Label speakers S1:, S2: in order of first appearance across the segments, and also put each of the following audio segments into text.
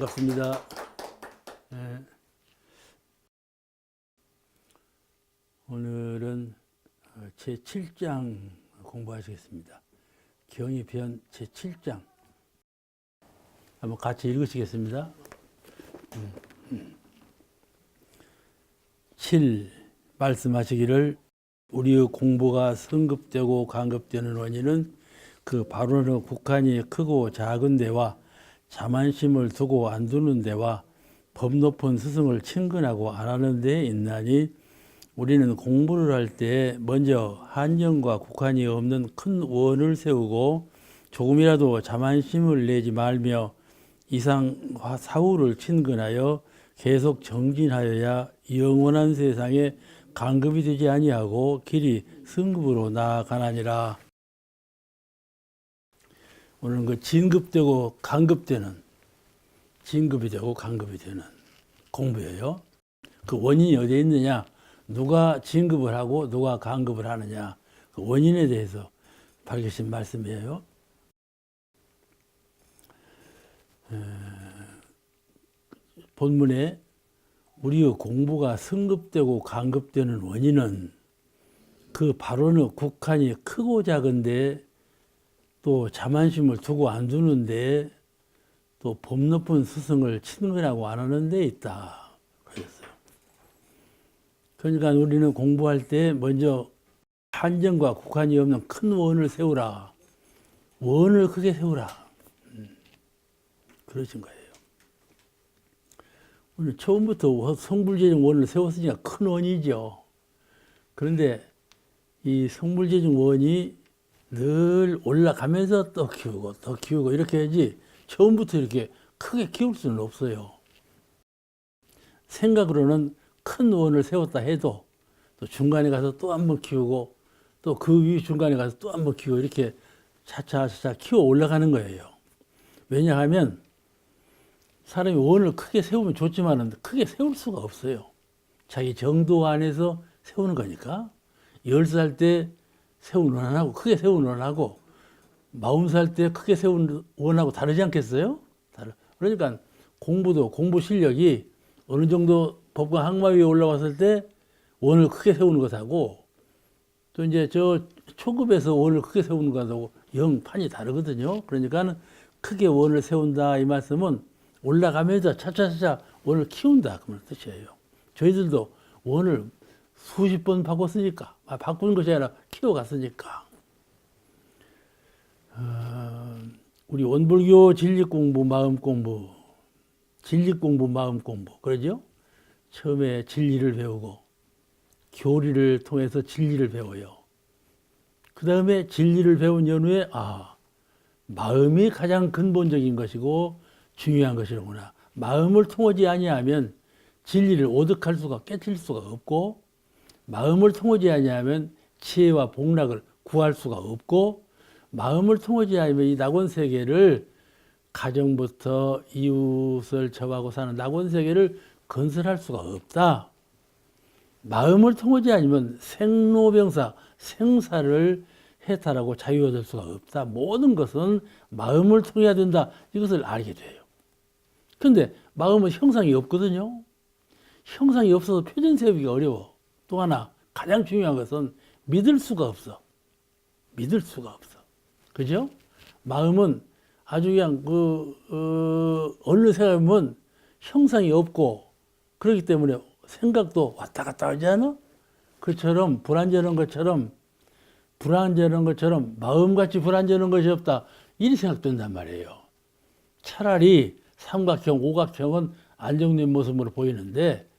S1: 반갑습니다. 오늘은 제7장 공부하시겠습니다. 경의편 제7장 한번 같이 읽으시겠습니다. 7. 말씀하시기를 우리의 공부가 성급되고 간급되는 원인은 그 바로는 국한이 크고 작은 데와 자만심을 두고 안 두는 데와 법 높은 스승을 친근하고 안 하는 데에 있나니 우리는 공부를 할 때 먼저 한정과 국한이 없는 큰 원을 세우고 조금이라도 자만심을 내지 말며 이상 사후를 친근하여 계속 정진하여야 영원한 세상에 간급이 되지 아니하고 길이 승급으로 나아가나니라. 오늘은 그 진급되고 간급되는, 진급이 되고 간급이 되는 공부예요. 그 원인이 어디에 있느냐? 누가 진급을 하고 누가 간급을 하느냐? 그 원인에 대해서 밝히신 말씀이에요. 본문에 우리의 공부가 성급되고 간급되는 원인은 그 바로는 국한이 크고 작은데 또 자만심을 두고 안 두는데 또 법 높은 스승을 친근하고 안 하는 데 있다. 그랬어요. 그러니까 우리는 공부할 때 먼저 한정과 국한이 없는 큰 원을 세우라. 원을 크게 세우라. 그러신 거예요. 오늘 처음부터 성불재정 원을 세웠으니까 큰 원이죠. 그런데 이 성불재정 원이 늘 올라가면서 더 키우고 이렇게 해야지 처음부터 이렇게 크게 키울 수는 없어요. 생각으로는 큰 원을 세웠다 해도 또 중간에 가서 또 한 번 키우고 또 그 위 중간에 가서 또 한 번 키우고 이렇게 차차차차 키워 올라가는 거예요. 왜냐하면 사람이 원을 크게 세우면 좋지만 크게 세울 수가 없어요. 자기 정도 안에서 세우는 거니까 10살 때 세운 원하고 크게 세운 원하고 40살 때 크게 세운 원하고 다르지 않겠어요? 그러니까 공부 실력이 어느 정도 법과 항마 위에 올라왔을 때 원을 크게 세우는 것하고 또 이제 저 초급에서 원을 크게 세우는 것하고 영 판이 다르거든요. 그러니까 크게 원을 세운다 이 말씀은 올라가면서 차차차차 원을 키운다 그런 뜻이에요. 저희들도 원을 수십 번 바꿨으니까 바꾸는 것이 아니라 키워갔으니까 우리 원불교 진리공부 마음공부 진리공부 마음공부 그러죠? 처음에 진리를 배우고 교리를 통해서 진리를 배워요. 그 다음에 진리를 배운 연후에 마음이 가장 근본적인 것이고 중요한 것이로구나. 마음을 통하지 아니하면 진리를 오득할 수가 깨칠 수가 없고 마음을 통하지 아니하면 지혜와 복락을 구할 수가 없고 마음을 통하지 않으면 이 낙원세계를 가정부터 이웃을 접하고 사는 낙원세계를 건설할 수가 없다. 마음을 통하지 않으면 생로병사, 생사를 해탈하고 자유 얻을 수가 없다. 모든 것은 마음을 통해야 된다. 이것을 알게 돼요. 그런데 마음은 형상이 없거든요. 형상이 없어서 표전 세우기가 어려워. 또 하나 가장 중요한 것은 믿을 수가 없어. 믿을 수가 없어. 그죠? 마음은 아주 그냥 어느 생각하면 형상이 없고 그렇기 때문에 생각도 왔다 갔다 하지 않아? 그처럼 불안전한 것처럼 마음같이 불안전한 것이 없다. 이리 생각된단 말이에요. 차라리 삼각형, 오각형은 안정된 모습으로 보이는데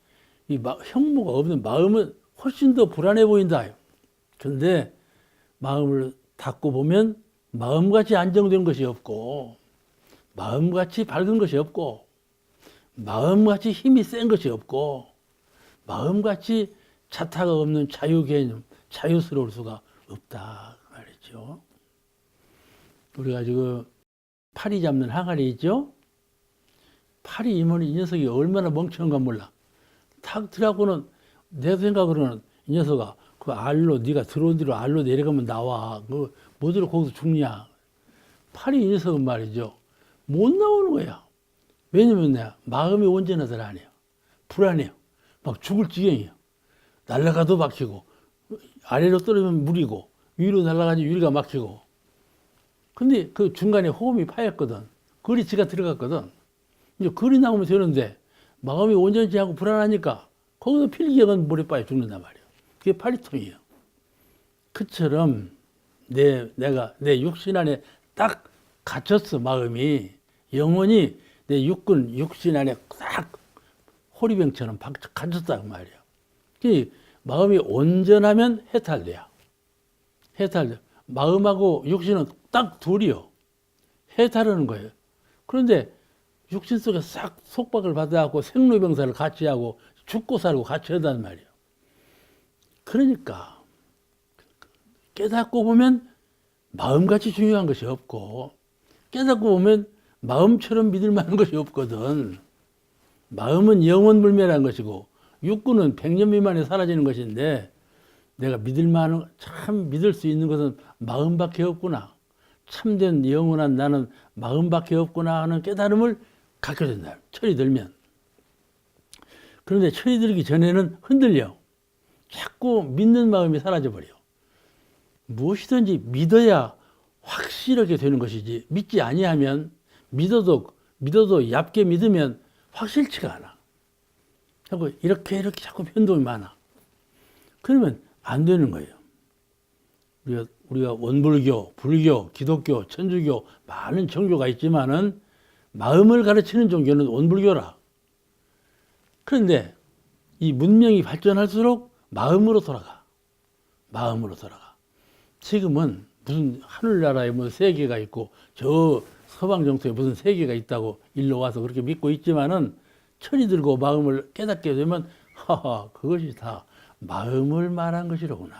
S1: 이 형무가 없는 마음은 훨씬 더 불안해 보인다. 그런데 마음을 닫고 보면 마음같이 안정된 것이 없고 마음같이 밝은 것이 없고 마음같이 힘이 센 것이 없고 마음같이 자타가 없는 자유 개념, 자유스러울 수가 없다 말이죠. 우리가 지금 파리 잡는 항아리 있죠? 파리 이면 이 녀석이 얼마나 멍청한가 몰라. 탁 들어가고는 내 생각으로는 이 녀석아 그 알로 네가 들어온 뒤로 알로 내려가면 나와. 그 뭐들어 거기서 죽냐. 파리 이 녀석은 말이죠. 못 나오는 거야. 왜냐면 내가 마음이 온전하들 안 해요. 불안해요. 막 죽을 지경이에요. 날아가도 막히고, 아래로 떨어지면 물이고, 위로 날아가니 위가 막히고. 근데 그 중간에 호흡이 파였거든. 거리 지가 들어갔거든. 이제 거리 나오면 되는데, 마음이 온전치 않고 불안하니까, 거기서 필기형은 물에 빠져 죽는단 말이에요. 그게 파리통이에요. 그처럼, 내가 내 육신 안에 딱 갇혔어, 마음이. 영혼이 내 육신 안에 딱 호리병처럼 갇혔다고 말이에요. 마음이 온전하면 해탈돼요. 해탈돼. 마음하고 육신은 딱 둘이요. 해탈하는 거예요. 그런데 육신 속에 싹 속박을 받아갖고 생로병사를 같이 하고 죽고 살고 같이 한단 말이에요. 그러니까 깨닫고 보면 마음같이 중요한 것이 없고 깨닫고 보면 마음처럼 믿을 만한 것이 없거든. 마음은 영원불멸한 것이고 육군은 100년 미만에 사라지는 것인데 내가 믿을 만한 참 믿을 수 있는 것은 마음밖에 없구나. 참된 영원한 나는 마음밖에 없구나 하는 깨달음을 갖게 된다. 철이 들면. 그런데 철이 들기 전에는 흔들려. 자꾸 믿는 마음이 사라져버려. 무엇이든지 믿어야 확실하게 되는 것이지 믿지 아니하면 믿어도 얕게 믿으면 확실치가 않아. 자꾸 이렇게 자꾸 변동이 많아. 그러면 안 되는 거예요. 우리가 원불교, 불교, 기독교, 천주교 많은 종교가 있지만은 마음을 가르치는 종교는 원불교라. 그런데 이 문명이 발전할수록 마음으로 돌아가. 마음으로 돌아가. 지금은 무슨 하늘나라에 무슨 세계가 있고 저 서방 정토에 무슨 세계가 있다고 일로 와서 그렇게 믿고 있지만은 철이 들고 마음을 깨닫게 되면 하하 그것이 다 마음을 말한 것이로구나.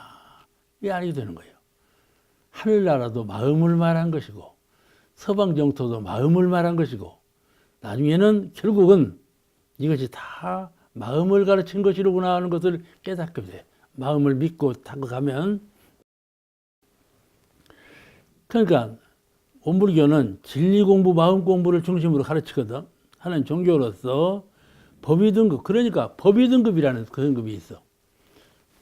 S1: 이게 알게 되는 거예요. 하늘나라도 마음을 말한 것이고 서방 정토도 마음을 말한 것이고 나중에는 결국은 이것이 다 마음을 가르친 것이로구나 하는 것을 깨닫게 돼. 마음을 믿고 타고 가면 그러니까 원불교는 진리 공부, 마음 공부를 중심으로 가르치거든. 하는 종교로서 법위 등급, 그러니까 법위 등급이라는 그 등급이 있어.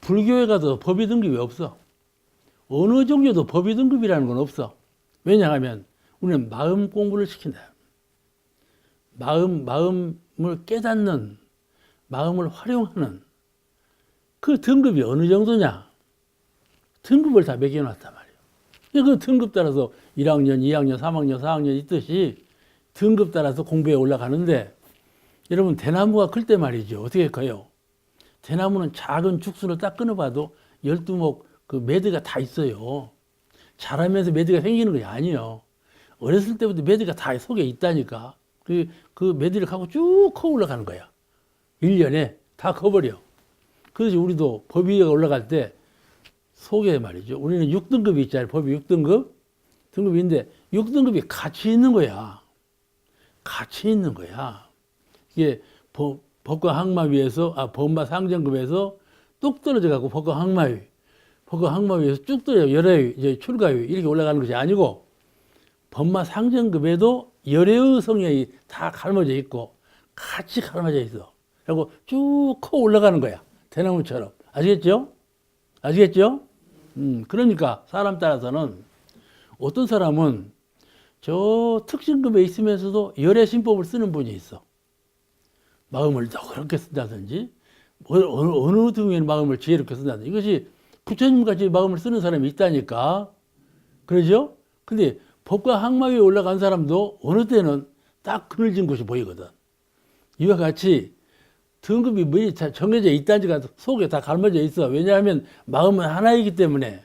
S1: 불교에 가도 법위 등급이 없어. 어느 종교도 법위 등급이라는 건 없어. 왜냐하면 우리는 마음 공부를 시킨다. 마음을 깨닫는, 마음을 활용하는 그 등급이 어느 정도냐? 등급을 다 매겨놨단 말이에요. 그 등급 따라서 1학년, 2학년, 3학년, 4학년 있듯이 등급 따라서 공부에 올라가는데 여러분 대나무가 클 때 말이죠. 어떻게 커요? 대나무는 작은 죽순을 딱 끊어봐도 12목 그 매드가 다 있어요. 자라면서 매드가 생기는 것이 아니에요. 어렸을 때부터 매드가 다 속에 있다니까. 그 매드를 갖고 쭉 커 올라가는 거야. 1년에 다 커버려. 그래서 우리도 법위가 올라갈 때 속에 말이죠. 우리는 6등급이 있잖아요. 법위 6등급. 등급인데 6등급이 같이 있는 거야. 같이 있는 거야. 이게 법과 항마위에서 법마 상정급에서 뚝 떨어져 갖고 법과 항마위에서 쭉 떨어져 열애위, 이제 출가위 이렇게 올라가는 것이 아니고 법마 상정급에도 열애의 성향이 다 갈라져 있고 같이 갈라져 있어. 그리고 쭉 커 올라가는 거야. 대나무처럼. 아시겠죠? 아시겠죠? 그러니까 사람 따라서는 어떤 사람은 저 특징급에 있으면서도 열애 신법을 쓰는 분이 있어. 마음을 더 그렇게 쓴다든지 어느 등의 마음을 지혜롭게 쓴다든지 이것이 부처님같이 마음을 쓰는 사람이 있다니까. 그러죠? 근데 법과 항마위에 올라간 사람도 어느 때는 딱 그늘진 곳이 보이거든. 이와 같이 등급이 뭐 정해져 있다니까 속에 다 갈라져 있어. 왜냐하면 마음은 하나이기 때문에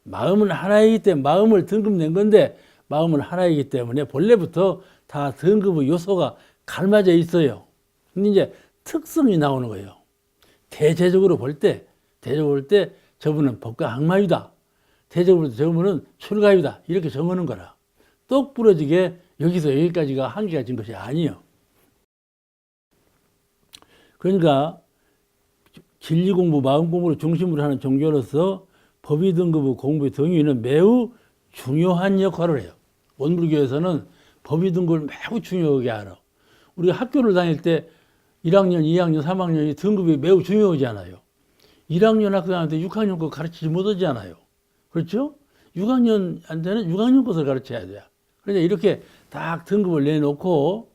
S1: 마음을 등급 낸 건데 마음은 하나이기 때문에 본래부터 다 등급의 요소가 갈라져 있어요. 근데 이제 특성이 나오는 거예요. 대체적으로 볼 때 저분은 법과 항마위다. 대체적으로 저분은 출가위다. 이렇게 정하는 거라. 똑 부러지게 여기서 여기까지가 한계가 진 것이 아니에요. 그러니까 진리 공부, 마음 공부를 중심으로 하는 종교로서 법위 등급의 공부의 등위는 매우 중요한 역할을 해요. 원불교에서는 법위 등급을 매우 중요하게 알아. 우리가 학교를 다닐 때 1학년, 2학년, 3학년이 등급이 매우 중요하잖아요. 1학년 학교 다닐 때 6학년 거 가르치지 못하잖아요. 그렇죠? 6학년한테는 6학년 것을 가르쳐야 돼요. 그러니까 이렇게 딱 등급을 내놓고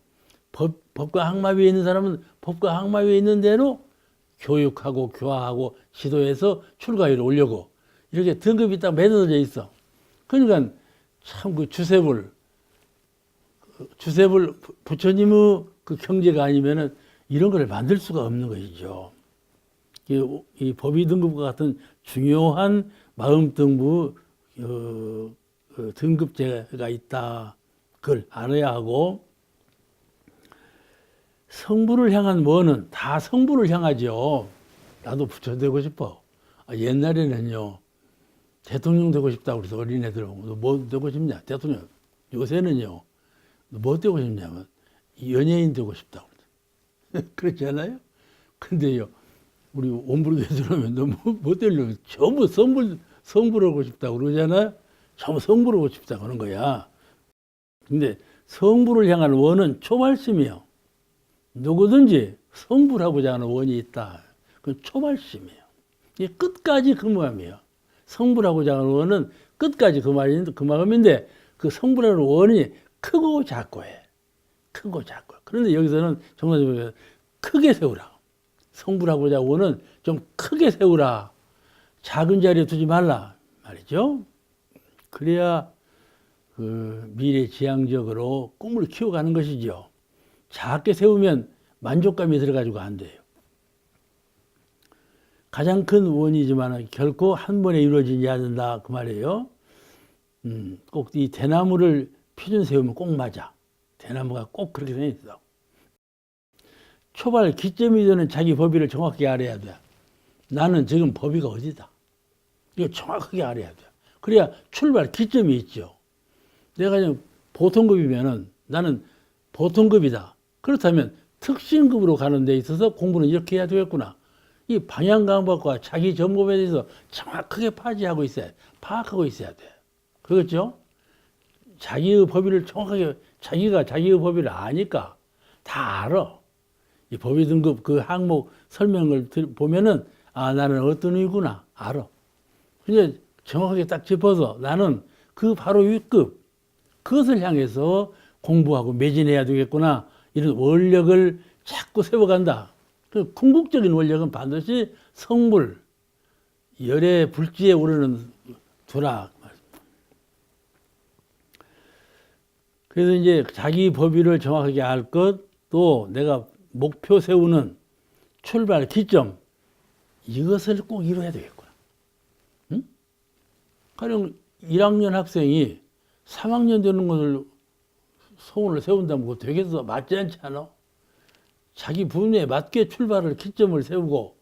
S1: 법과 학마위에 있는 사람은 법과 학마위에 있는 대로 교육하고 교화하고 지도해서 출가율을 올려고 이렇게 등급이 딱 매너져 있어. 그러니까 참 그 주세불 부처님의 그 경제가 아니면은 이런 걸 만들 수가 없는 것이죠. 이 법의 등급과 같은 중요한 마음 등부 등급제가 있다. 그걸 알아야 하고 성부를 향한 원은 다 성부를 향하죠. 나도 부처 되고 싶어. 옛날에는요. 대통령 되고 싶다고 그래서 어린애들 보고 뭐 되고 싶냐? 대통령. 요새는요. 뭐 되고 싶냐면 연예인 되고 싶다고 그렇잖아요. 근데요. 우리 원불교에 들어오면 너무 뭐 되려고 전부 성불을 하고 싶다고 그러잖아요. 전부 성불을 하고 싶다고 하는 거야. 근데 성불을 향한 원은 초발심이요. 누구든지 성불하고자 하는 원이 있다. 그건 초발심이에요. 이게 끝까지 그 마음이에요. 성불하고자 하는 원은 끝까지 그 마음인데 그 성불하는 원이 크고 작고해. 크고 작고. 그런데 여기서는 정사님이 크게 세우라. 성불하고자 하는 원은 좀 크게 세우라. 작은 자리에 두지 말라 말이죠. 그래야 그 미래지향적으로 꿈을 키워가는 것이죠. 작게 세우면 만족감이 들어가지고 안 돼요. 가장 큰 원이지만 결코 한 번에 이루어지지 않는다 그 말이에요. 꼭 이 대나무를 표준 세우면 꼭 맞아. 대나무가 꼭 그렇게 되어 있어. 초발 기점이 되는 자기 법위를 정확하게 알아야 돼. 나는 지금 법위가 어디다. 이거 정확하게 알아야 돼. 그래야 출발 기점이 있죠. 내가 그냥 보통급이면은 나는 보통급이다. 그렇다면 특신급으로 가는 데 있어서 공부는 이렇게 해야 되겠구나. 이 방향 감각과 자기 점검에 대해서 정확하게 파악하고 있어야 돼. 그렇죠? 자기의 법위를 정확하게 자기가 자기의 법위를 아니까 다 알아. 이 법위 등급 그 항목 설명을 보면은 나는 어떤 의구나 알아. 근데 정확하게 딱 짚어서 나는 그 바로 윗급 그것을 향해서 공부하고 매진해야 되겠구나. 이런 원력을 자꾸 세워간다. 그 궁극적인 원력은 반드시 성불, 열의 불지에 오르는 두라. 그래서 이제 자기 법위를 정확하게 알 것, 또 내가 목표 세우는 출발 기점, 이것을 꼭 이루어야 되겠구나. 응? 가령 1학년 학생이 3학년 되는 것을 소원을 세운다면 그거 되겠어? 맞지 않지 않아? 자기 분야에 맞게 출발 기점을 세우고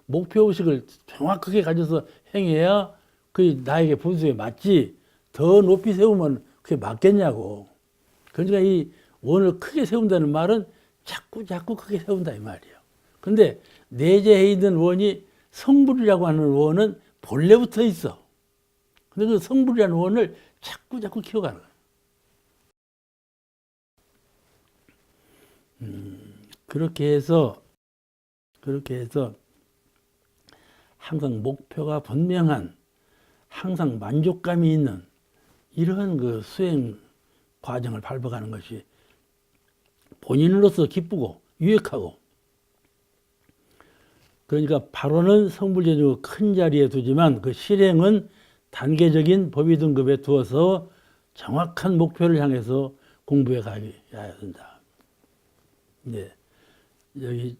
S1: 목표의식을 정확하게 가져서 행해야 그게 나에게 분수에 맞지. 더 높이 세우면 그게 맞겠냐고. 그러니까 이 원을 크게 세운다는 말은 자꾸 크게 세운다 이 말이에요. 근데 내재해 있는 원이 성불이라고 하는 원은 본래부터 있어. 근데 그 성불이라는 원을 자꾸 키워가는 거예요. 그렇게 해서 항상 목표가 분명한, 항상 만족감이 있는 이러한 그 수행 과정을 밟아가는 것이 본인으로서 기쁘고 유익하고, 그러니까 바로는 성불제주 큰 자리에 두지만 그 실행은 단계적인 법위 등급에 두어서 정확한 목표를 향해서 공부해 가야 된다. 네. 여기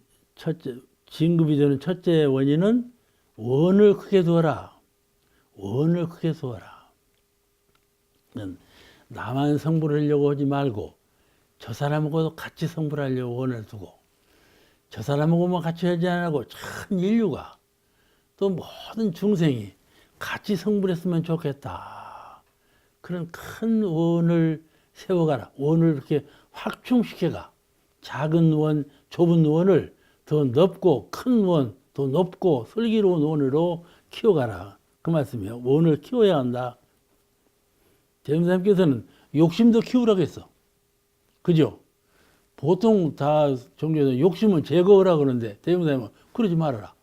S1: 진급이 되는 첫째 원인은 원을 크게 두어라. 원을 크게 두어라. 나만 성불하려고 하지 말고 저 사람하고도 같이 성불하려고 원을 두고, 저 사람하고만 같이 하지 않고 전 인류가 또 모든 중생이 같이 성불했으면 좋겠다. 그런 큰 원을 세워가라. 원을 이렇게 확충시켜가. 작은 원, 좁은 원을 더 넓고 큰 원, 더 높고 슬기로운 원으로 키워가라. 그 말씀이에요. 원을 키워야 한다. 대통령님께서는 욕심도 키우라고 했어. 그죠? 보통 다 종교에서 욕심은 제거하라 그러는데 대부분 그러지 말아라.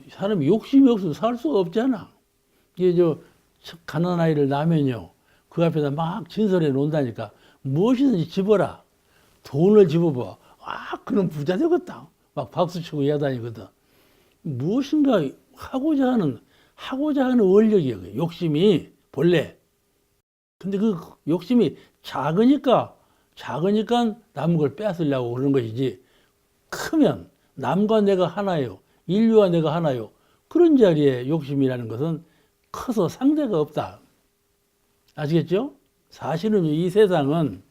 S1: 사람이 욕심이 없어서 살 수가 없잖아. 이게 가난한 아이를 낳으면요, 그 앞에다 막 진설해 놓는다니까. 무엇이든지 집어라. 돈을 집어봐. 그럼 부자 되겠다. 막 박수치고 야단이거든. 무엇인가 하고자 하는 원력이에요. 욕심이 본래. 근데 그 욕심이 작으니까 남은 걸 뺏으려고 그러는 것이지, 크면 남과 내가 하나요. 인류와 내가 하나요. 그런 자리에 욕심이라는 것은 커서 상대가 없다. 아시겠죠? 사실은 이 세상은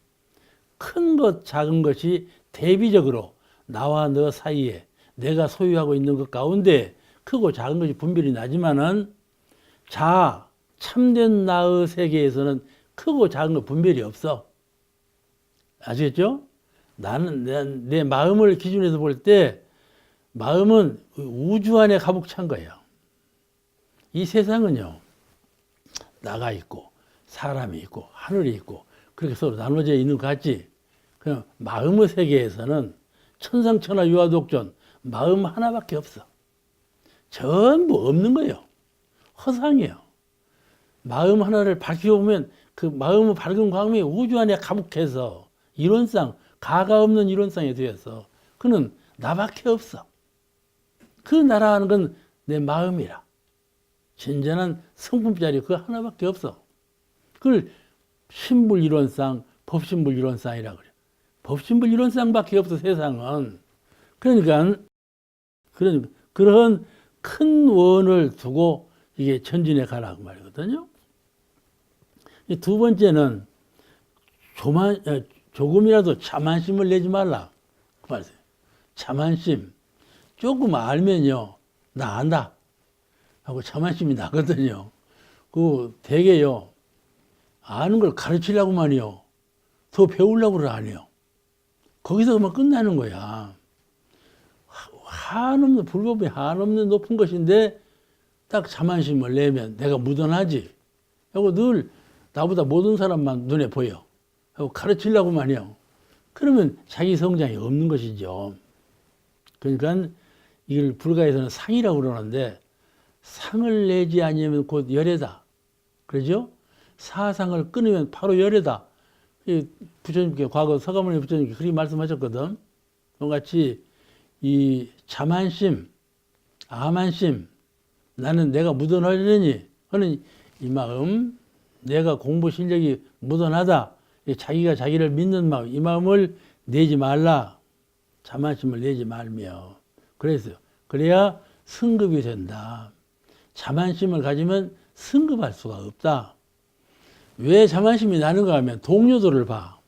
S1: 큰 것, 작은 것이 대비적으로 나와 너 사이에 내가 소유하고 있는 것 가운데 크고 작은 것이 분별이 나지만은 참된 나의 세계에서는 크고 작은 것 분별이 없어. 아시겠죠? 나는 내 마음을 기준해서 볼 때 마음은 우주 안에 가득 찬 거예요. 이 세상은요, 나가 있고 사람이 있고 하늘이 있고 그렇게 서로 나눠져 있는 것 같지. 그냥 마음의 세계에서는 천상천하 유아독존 마음 하나밖에 없어. 전부 없는 거예요. 허상이에요. 마음 하나를 밝혀보면 그 마음의 밝은 광명이 우주 안에 가득해서 이론상 가가 없는 이론상이 되어서 그는 나밖에 없어. 그 나라는 건 내 마음이라. 진정한 성품짜리 그 하나밖에 없어. 그걸 신불 이론상, 법신불 이론상이라고 그래. 법신불 이론상밖에 없어, 세상은. 그러니까 그런 큰 원을 두고 이게 전진해 가라고 말이거든요. 두 번째는 조금이라도 자만심을 내지 말라. 그 말이에요. 자만심. 조금 알면요, 나 안다 하고 자만심이 나거든요. 그 되게요, 아는 걸 가르치려고만요, 더 배우려고를 안 해요. 거기서 그만 끝나는 거야. 한없는, 불법이 한없는 높은 것인데 딱 자만심을 내면 내가 무던하지 하고 늘 나보다 모든 사람만 눈에 보여 하고 가르치려고만 해요. 그러면 자기 성장이 없는 것이죠. 그러니까 이걸 불가에서는 상이라고 그러는데, 상을 내지 아니면 곧 열애다. 그러죠? 사상을 끊으면 바로 열애다. 부처님께, 과거 서가모니 부처님께 그렇게 말씀하셨거든. 똑같이 이 자만심, 아만심, 나는 내가 무던하려니 하는 이 마음, 내가 공부 실력이 무던하다, 자기가 자기를 믿는 마음, 이 마음을 내지 말라. 자만심을 내지 말며. 그랬어요. 그래야 승급이 된다. 자만심을 가지면 승급할 수가 없다. 왜 자만심이 나는가 하면 동료들을 봐.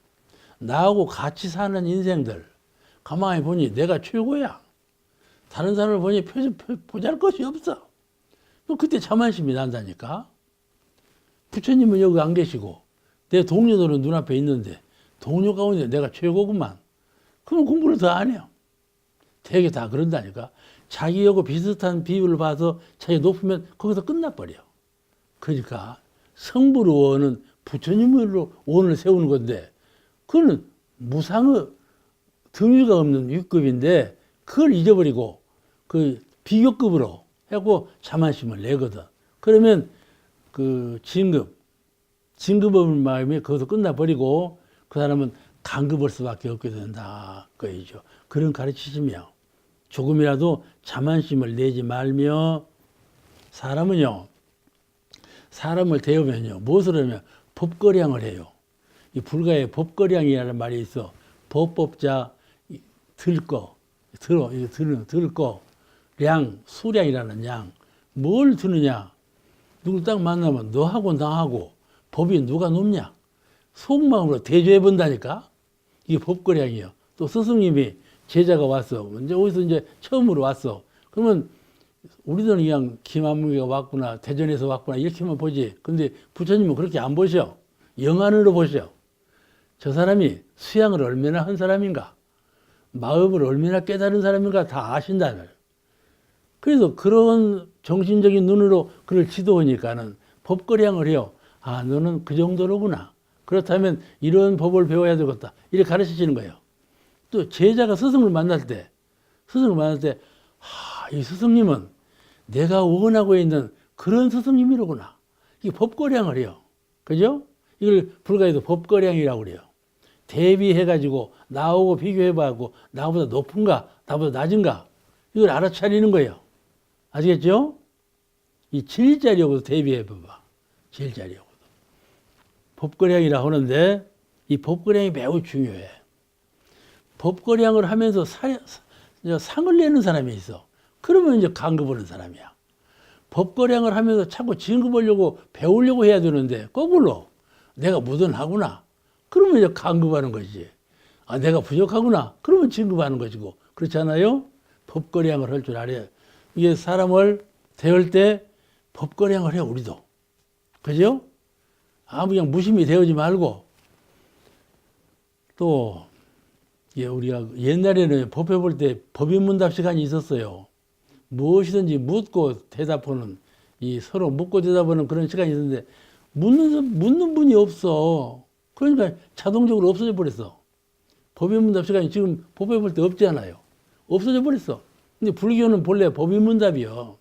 S1: 나하고 같이 사는 인생들 가만히 보니 내가 최고야. 다른 사람을 보니 보잘것이 없어. 그때 자만심이 난다니까. 부처님은 여기 안 계시고 내 동료들은 눈앞에 있는데 동료 가운데 내가 최고구만. 그럼 공부를 더 안 해요. 되게 다 그런다니까. 자기하고 비슷한 비율을 봐서 자기 높으면 거기서 끝나버려. 그러니까 성불의 원은 부처님으로 원을 세우는 건데, 그거는 무상의 등유가 없는 위급인데 그걸 잊어버리고 그 비교급으로 하고 자만심을 내거든. 그러면 그 진급 없는 마음이 거기서 끝나버리고 그 사람은 간급할 수밖에 없게 된다. 그거이죠. 그런 가르치시며 조금이라도 자만심을 내지 말며, 사람을 대하면요, 무엇을 하면 법거량을 해요. 이 불가에 법거량이라는 말이 있어. 법법자 들거, 량, 수량이라는 양. 뭘 드느냐? 누굴 딱 만나면 너하고 나하고 법이 누가 높냐? 속마음으로 대조해 본다니까? 이게 법거량이에요. 또 스승님이 제자가 왔어. 이제 어디서 이제 처음으로 왔어. 그러면 우리들은 그냥 김한무기가 왔구나, 대전에서 왔구나, 이렇게만 보지. 근데 부처님은 그렇게 안 보셔. 영안으로 보셔. 저 사람이 수양을 얼마나 한 사람인가, 마음을 얼마나 깨달은 사람인가 다 아신다는. 그래서 그런 정신적인 눈으로 그를 지도하니까는 법거량을 해요. 아, 너는 그 정도로구나. 그렇다면 이런 법을 배워야 되겠다. 이렇게 가르치시는 거예요. 또 제자가 스승을 만날 때, 이 스승님은 내가 원하고 있는 그런 스승님이로구나. 이게 법거량을 해요. 그죠? 이걸 불가에도 법거량이라고 그래요. 대비해가지고 나하고 비교해봐고 나보다 높은가, 나보다 낮은가, 이걸 알아차리는 거예요. 아시겠죠? 이 질자력으로 대비해봐봐. 질자력으로. 법거량이라 하는데 이 법거량이 매우 중요해. 법거량을 하면서 상을 내는 사람이 있어. 그러면 이제 간급하는 사람이야. 법거량을 하면서 자꾸 진급하려고 배우려고 해야 되는데 거꾸로 내가 무던하구나. 그러면 이제 간급하는 거지. 아, 내가 부족하구나. 그러면 진급하는 것이고. 그렇잖아요? 법거량을 할 줄 알아야. 이게 사람을 대할 때 법거량을 해, 우리도. 그죠? 아무 그냥 무심히 대하지 말고. 또, 우리가 옛날에는 법회 볼 때 법인문답 시간이 있었어요. 무엇이든지 묻고 대답하는, 서로 묻고 대답하는 그런 시간이 있었는데, 묻는 분이 없어. 그러니까 자동적으로 없어져 버렸어. 법인문답 시간이 지금 법회 볼 때 없지 않아요. 없어져 버렸어. 근데 불교는 본래 법인문답이요.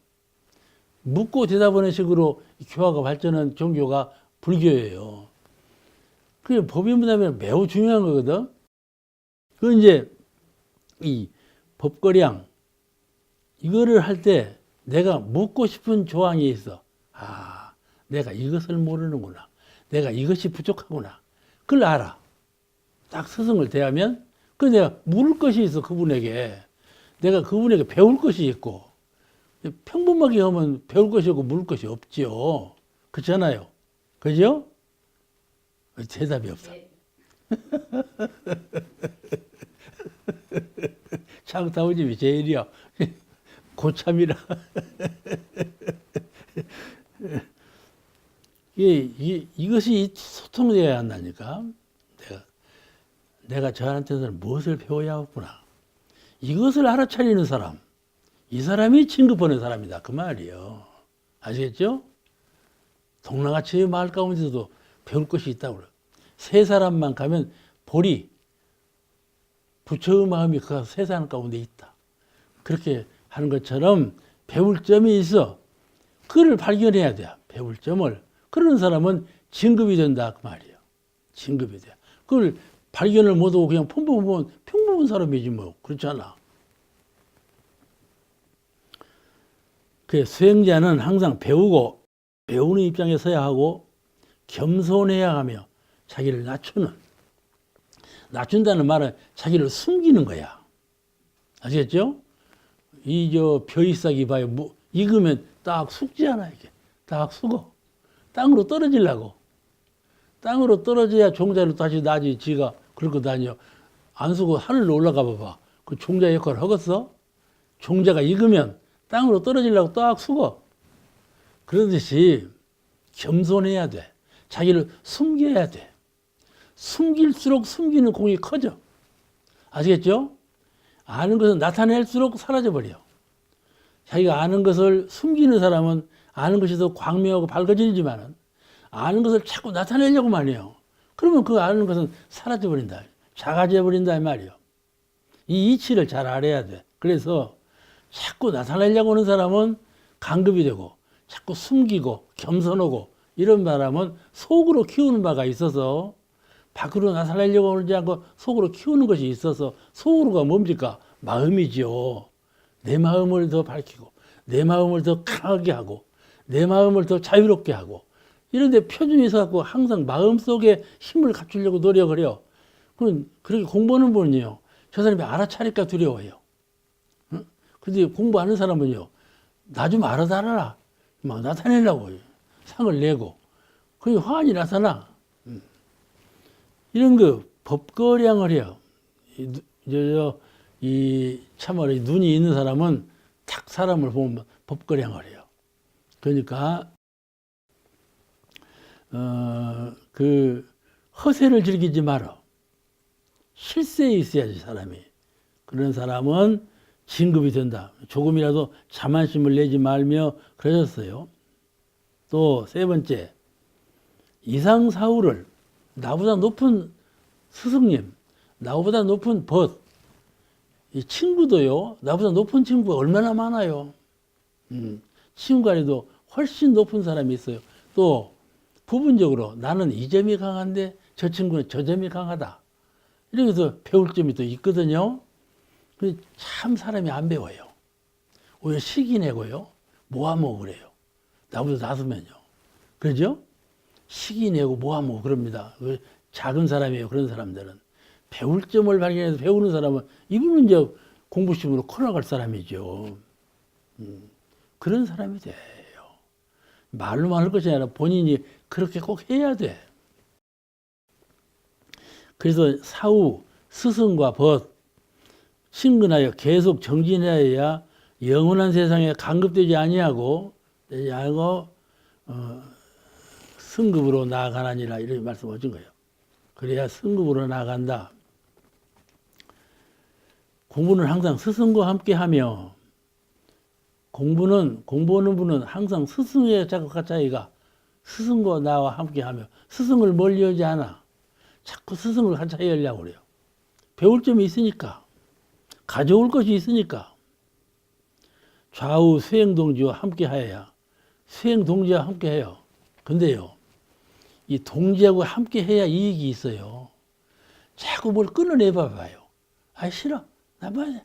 S1: 묻고 대답하는 식으로 교화가 발전한 종교가 불교예요. 그게 법인문답이 매우 중요한 거거든. 그 이제 이 법거량 이거를 할 때 내가 묻고 싶은 조항이 있어. 아, 내가 이것을 모르는구나. 내가 이것이 부족하구나. 그걸 알아. 딱 스승을 대하면 그 내가 물을 것이 있어. 그분에게 내가 그분에게 배울 것이 있고 평범하게 하면 배울 것이 없고 물을 것이 없지요. 그렇잖아요. 그죠? 대답이 없어. 네. 창타우집이 제일이야. 고참이라. 이것이 소통되어야 한다니까. 내가 저한테는 무엇을 배워야 하구나. 이것을 알아차리는 사람. 이 사람이 진급하는 사람이다. 그 말이에요. 아시겠죠? 동랑아치 마을 가운데서도 배울 것이 있다고 그래요. 세 사람만 가면 보리, 부처의 마음이 그 세 사람 가운데 있다. 그렇게 하는 것처럼 배울 점이 있어. 그걸 발견해야 돼. 배울 점을. 그러는 사람은 진급이 된다. 그 말이에요. 진급이 돼. 그걸 발견을 못하고 그냥 평범한 사람이지 뭐. 그렇잖아. 그 수행자는 항상 배우고 배우는 입장에 서야 하고 겸손해야 하며 자기를 낮춘다는 말은 자기를 숨기는 거야. 아시겠죠? 벼이싹이 봐요. 익으면 딱 숙지잖아, 이게. 딱 숙어. 땅으로 떨어지려고. 땅으로 떨어져야 종자를 다시 나지, 지가 그러고 다녀. 안 쓰고 하늘로 올라가 봐봐. 그 종자 역할을 하겠어? 종자가 익으면 땅으로 떨어지려고 딱 숙어. 그러듯이 겸손해야 돼. 자기를 숨겨야 돼. 숨길수록 숨기는 공이 커져. 아시겠죠? 아는 것은 나타낼수록 사라져버려. 자기가 아는 것을 숨기는 사람은 아는 것이 더 광명하고 밝아지지만 아는 것을 자꾸 나타내려고만 해요. 그러면 그 아는 것은 사라져버린다. 작아져버린다 이 말이에요. 이 이치를 잘 알아야 돼. 그래서 자꾸 나타내려고 하는 사람은 간급이 되고 자꾸 숨기고 겸손하고 이런 사람은 속으로 키우는 바가 있어서 밖으로 나타내려고 하지 않고 속으로 키우는 것이 있어서 속으로가 뭡니까? 마음이지요. 내 마음을 더 밝히고 내 마음을 더 강하게 하고 내 마음을 더 자유롭게 하고 이런데 표준이 있어갖고 항상 마음속에 힘을 갖추려고 노력을 해요. 그렇게 공부하는 분은요. 저 사람이 알아차릴까 두려워해요. 그런데 공부하는 사람은요. 나 좀 알아달라. 막 나타내려고 해요. 상을 내고. 그게 화환이 나타나. 이런 법거량을 해요. 참으로 눈이 있는 사람은 탁 사람을 보면 법거량을 해요. 그러니까, 허세를 즐기지 마라. 실세에 있어야지, 사람이. 그런 사람은 진급이 된다. 조금이라도 자만심을 내지 말며 그러셨어요. 또 세 번째, 이상사후를 나보다 높은 스승님, 나보다 높은 벗, 이 친구도요, 나보다 높은 친구가 얼마나 많아요. 친구 간에도 훨씬 높은 사람이 있어요. 또 부분적으로 나는 이 점이 강한데 저 친구는 저 점이 강하다. 이렇게 해서 배울 점이 또 있거든요. 참 사람이 안 배워요. 오히려 시기 내고요. 모아먹고 그래요. 나보다 낮으면요. 그러죠? 시기 내고 모아먹고 그럽니다. 작은 사람이에요. 그런 사람들은. 배울 점을 발견해서 배우는 사람은 이분은 이제 공부심으로 커나갈 사람이죠. 그런 사람이 돼요. 말로만 할 것이 아니라 본인이 그렇게 꼭 해야 돼. 그래서 사후 스승과 벗 친근하여 계속 정진하여야 영원한 세상에 간급되지 아니하고 승급으로 나아가느니라 이런 말씀을 하신 거예요. 그래야 승급으로 나아간다. 공부는 항상 스승과 함께하며 공부하는 분은 항상 스승의 자극과 차이가 스승과 나와 함께하며 스승을 멀리하지 않아. 자꾸 스승을 같이 하려고 그래요. 배울 점이 있으니까. 가져올 것이 있으니까. 좌우 수행동지와 함께하여야 수행동지와 함께해요. 근데요, 이 동지하고 함께해야 이익이 있어요. 자꾸 뭘 끊어내봐봐요. 아 싫어. 나 봐야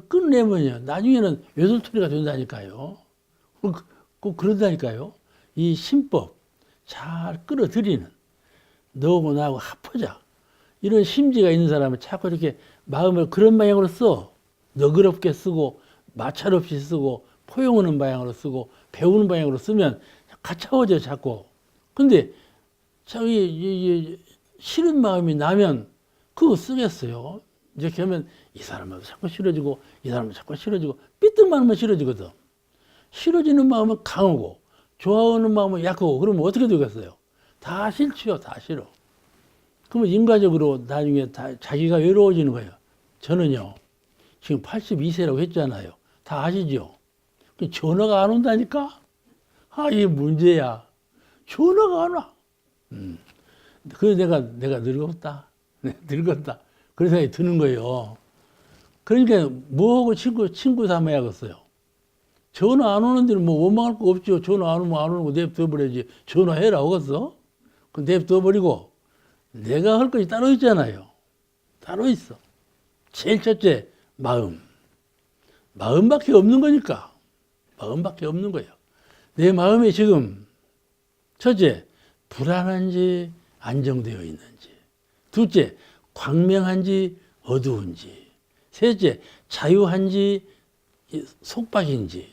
S1: 끊어내면요. 나중에는 외톨토리가 된다니까요. 꼭 그런다니까요. 이 신법 잘 끌어들이는 너하고 나하고 합하자. 이런 심지가 있는 사람은 자꾸 이렇게 마음을 그런 방향으로 써. 너그럽게 쓰고 마찰 없이 쓰고 포용하는 방향으로 쓰고 배우는 방향으로 쓰면 가차워져 자꾸. 근데 자기 싫은 마음이 나면 그거 쓰겠어요. 이렇게 하면 이 사람은 자꾸 싫어지고 이 사람은 자꾸 싫어지고 삐뚤만 하면 싫어지거든. 싫어지는 마음은 강하고 좋아하는 마음은 약하고 그러면 어떻게 되겠어요? 다 싫지요. 다 싫어. 그러면 인과적으로 나중에 다 자기가 외로워지는 거예요. 저는요. 지금 82세라고 했잖아요. 다 아시죠? 전화가 안 온다니까? 아, 이게 문제야. 전화가 안 와. 그래서 내가 늙었다. 늙었다. 그런 생각이 드는 거예요. 그러니까 뭐하고 친구 삼아야겠어요. 전화 안 오는 데는 뭐 원망할 거 없죠. 전화 안 오면 안 오는 거 냅둬버려야지. 전화해라 하겠어? 그럼 냅둬버리고 내가 할 것이 따로 있잖아요. 따로 있어. 제일 첫째, 마음. 마음밖에 없는 거니까. 마음밖에 없는 거예요. 내 마음이 지금 첫째, 불안한지 안정되어 있는지. 둘째, 광명한지 어두운지. 셋째, 자유한지 속박인지.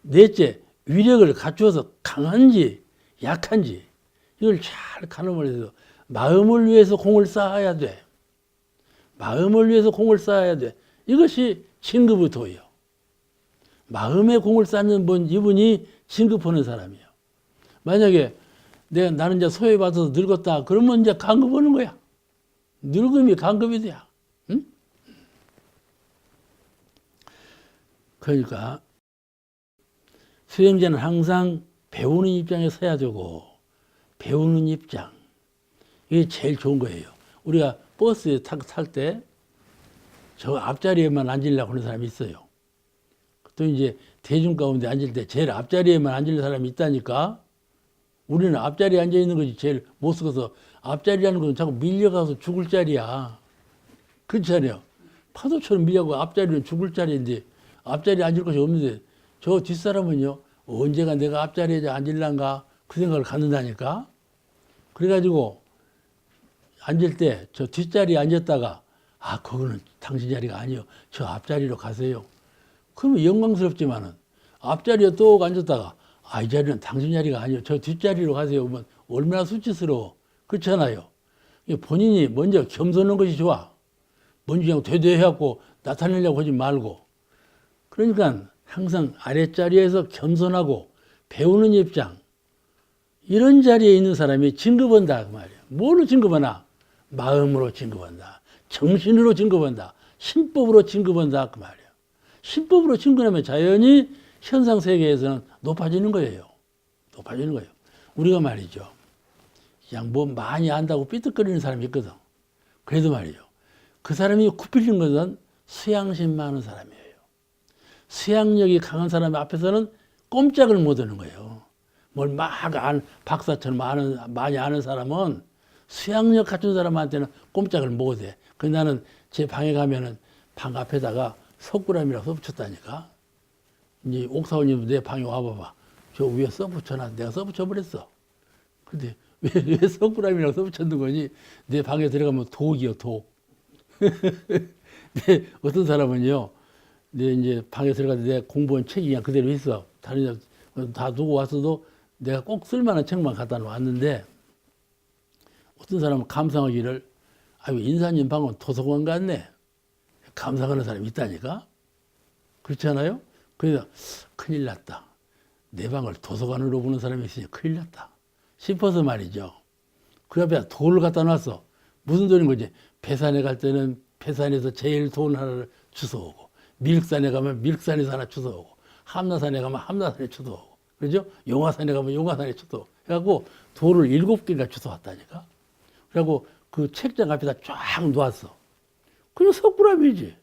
S1: 넷째, 위력을 갖추어서 강한지 약한지. 이걸 잘 가늠을 해서 마음을 위해서 공을 쌓아야 돼. 마음을 위해서 공을 쌓아야 돼. 이것이 진급의 도예요. 마음에 공을 쌓는 이분이 진급하는 사람이에요. 만약에 나는 이제 소외받아서 늙었다. 그러면 이제 간급하는 거야. 늙음이 간급이 돼야. 응? 그러니까 수행자는 항상 배우는 입장에 서야 되고 배우는 입장. 이게 제일 좋은 거예요. 우리가 버스에 탈 때 저 앞자리에만 앉으려고 하는 사람이 있어요. 또 이제 대중 가운데 앉을 때 제일 앞자리에만 앉을 사람이 있다니까. 우리는 앞자리에 앉아 있는 것이 제일 못 쓰고서 앞자리라는 건 자꾸 밀려가서 죽을 자리야. 그렇잖아요. 파도처럼 밀려가고 앞자리는 죽을 자리인데 앞자리에 앉을 것이 없는데 저 뒷사람은요. 언제가 내가 앞자리에 앉을란가 그 생각을 갖는다니까. 그래가지고 앉을 때 저 뒷자리에 앉았다가 아 거기는 당신 자리가 아니요. 저 앞자리로 가세요. 그러면 영광스럽지만은 앞자리에 또 앉았다가 아 이 자리는 당신 자리가 아니요. 저 뒷자리로 가세요. 그러면 얼마나 수치스러워. 그렇잖아요. 본인이 먼저 겸손한 것이 좋아. 먼저 그냥 대대해갖고 나타내려고 하지 말고. 그러니까 항상 아랫자리에서 겸손하고 배우는 입장. 이런 자리에 있는 사람이 진급한다 그 말이에요. 뭐로 진급하나? 마음으로 진급한다. 정신으로 진급한다. 신법으로 진급한다 그 말이에요. 신법으로 진급하면 자연히 현상 세계에서는 높아지는 거예요. 높아지는 거예요. 우리가 말이죠. 그냥 뭐 많이 안다고 삐뚤거리는 사람이 있거든. 그래도 말이죠. 그 사람이 굽히는 것은 수양심 많은 사람이에요. 수양력이 강한 사람 앞에서는 꼼짝을 못 하는 거예요. 뭘 막 박사처럼 많이 아는 사람은 수양력 갖춘 사람한테는 꼼짝을 못 해. 그래서 나는 제 방에 가면은 방 앞에다가 석굴암이라고 써붙였다니까. 이제 옥사원님 내 방에 와봐봐. 저 위에 써붙여놔. 내가 써붙여버렸어. 근데 왜 석굴암이라고 써붙였는 거니? 내 방에 들어가면 독이요, 독. 어떤 사람은요, 내 이제 방에 들어가서 내 공부한 책이 그냥 그대로 있어. 다른 다 두고 왔어도 내가 꼭 쓸만한 책만 갖다 놓았는데, 어떤 사람은 감상하기를, 아유, 인사님 방은 도서관 같네. 감상하는 사람이 있다니까? 그렇지 않아요? 그래서 큰일 났다. 내 방을 도서관으로 보는 사람이 있으니 큰일 났다 싶어서 말이죠. 그 앞에 돌을 갖다 놨어. 무슨 돌인 거지? 배산에 갈 때는 배산에서 제일 좋은 하나를 주워오고, 밀산에 가면 밀산에서 하나 주워오고, 함라산에 가면 함라산에 주워오고, 그죠? 용화산에 가면 용화산에 주워오고 해갖고 돌을 7개가 주워왔다니까. 그래갖고 그 책장 앞에다 쫙 놓았어. 그냥 석굴암이지.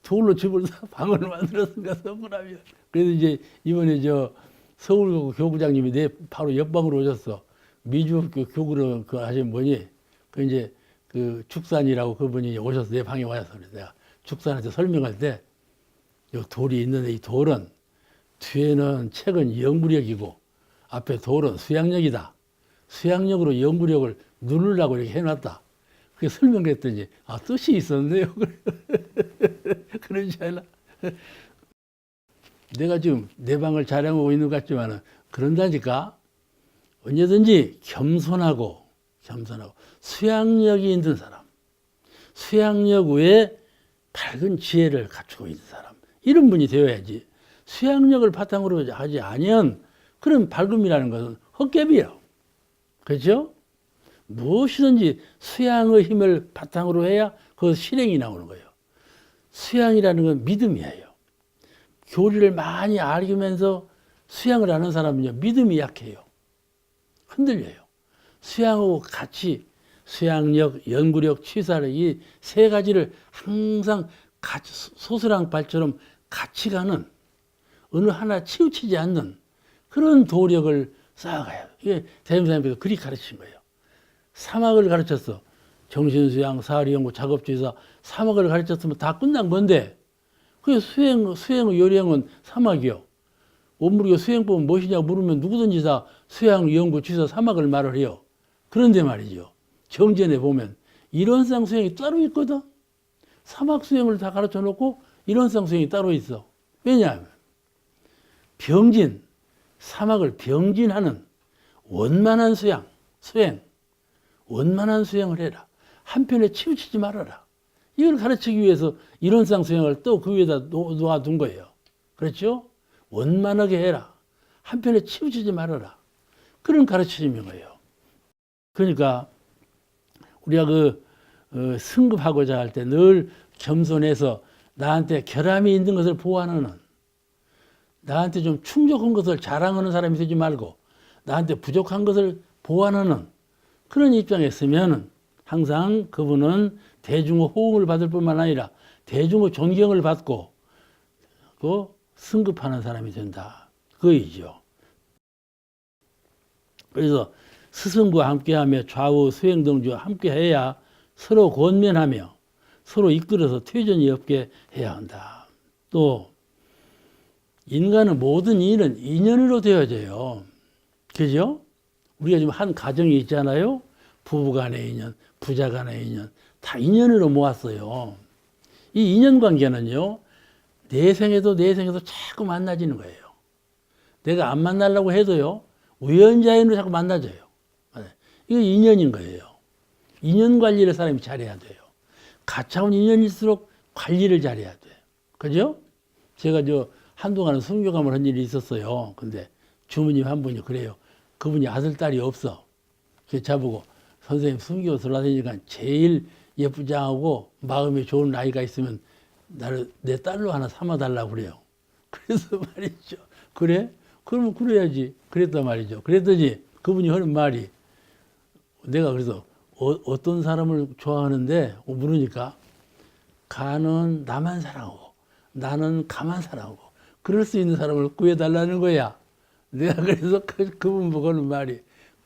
S1: 돌로 집을 방을 만들었으니까 석굴암이야. 그래서 이제 이번에 저 서울 교구장님이 내 바로 옆방으로 오셨어. 미주학교 교구로 그 하신 분이 그 이제 그 축산이라고 그분이 오셔서 내 방에 와서 그래. 내가 축산한테 설명할 때 이 돌이 있는데 이 돌은 뒤에는 책은 영구력이고 앞에 돌은 수양력이다. 수양력으로 영구력을 누르려고 이렇게 해놨다. 그게 설명했더니 아 뜻이 있었네요. 그러지 않아? 내가 지금 내 방을 자랑하고 있는 것 같지만은 그런다니까. 언제든지 겸손하고 수양력이 있는 사람, 수양력 외에 밝은 지혜를 갖추고 있는 사람, 이런 분이 되어야지. 수양력을 바탕으로 하지 아니면 그런 밝음이라는 것은 헛개비예요. 그렇죠? 무엇이든지 수양의 힘을 바탕으로 해야 그 실행이 나오는 거예요. 수양이라는 건 믿음이에요. 교리를 많이 알면서 수양을 하는 사람은요, 믿음이 약해요. 흔들려요. 수양하고 같이 수양력, 연구력, 취사력 이 세 가지를 항상 같이 소스랑발처럼 같이 가는, 어느 하나 치우치지 않는 그런 도력을 쌓아가요. 이게 대림사님께서 그리 가르친 거예요. 사막을 가르쳤어. 정신수양, 사리연구, 작업주의사, 사막을 가르쳤으면 다 끝난 건데, 그 수행의 요령은 사막이요. 원불교 수행법은 무엇이냐고 물으면 누구든지 다 수양, 연구, 취사, 사막을 말을 해요. 그런데 말이죠. 정전에 보면 이론상 수행이 따로 있거든. 사막 수행을 다 가르쳐 놓고 이론상 수행이 따로 있어. 왜냐하면 병진, 사막을 병진하는 원만한 수행, 원만한 수행을 해라. 한편에 치우치지 말아라. 이걸 가르치기 위해서 이론상 수행을 또 그 위에다 놓아둔 거예요. 그렇죠? 원만하게 해라. 한편에 치우치지 말아라. 그런 가르침인 거예요. 그러니까 우리가 승급하고자 할 때 늘 겸손해서 나한테 결함이 있는 것을 보완하는, 나한테 좀 충족한 것을 자랑하는 사람이 되지 말고 나한테 부족한 것을 보완하는 그런 입장에 있으면 항상 그분은 대중의 호응을 받을 뿐만 아니라 대중의 존경을 받고 그 승급하는 사람이 된다. 그거이죠. 그래서 스승과 함께하며 좌우 수행동지와 함께해야 서로 권면하며 서로 이끌어서 퇴전이 없게 해야 한다. 또 인간은 모든 일은 인연으로 되어져요. 그죠? 우리가 지금 한 가정이 있잖아요. 부부간의 인연, 부자간의 인연, 다 인연으로 모았어요. 이 인연 관계는요, 내 생에도 자꾸 만나지는 거예요. 내가 안 만나려고 해도요, 우연자연으로 자꾸 만나져요. 이거 인연인 거예요. 인연 관리를 사람이 잘해야 돼요. 가차운 인연일수록 관리를 잘해야 돼. 그죠? 제가 한동안은 순교감을 한 일이 있었어요. 근데 주무님 한 분이 그래요. 그분이 아들, 딸이 없어. 그래서 저보고 선생님 순교 들어다니니까 제일 예쁘장하고 마음이 좋은 아이가 있으면 나를 내 딸로 하나 삼아달라고 그래요. 그래서 말이죠. 그래? 그러면 그래야지. 그랬단 말이죠. 그랬더니 그분이 하는 말이, 내가 그래서 어떤 사람을 좋아하는데 물으니까 가는 나만 사랑하고 나는 가만 사랑하고 그럴 수 있는 사람을 구해달라는 거야. 내가 그래서 그분 보고는 말이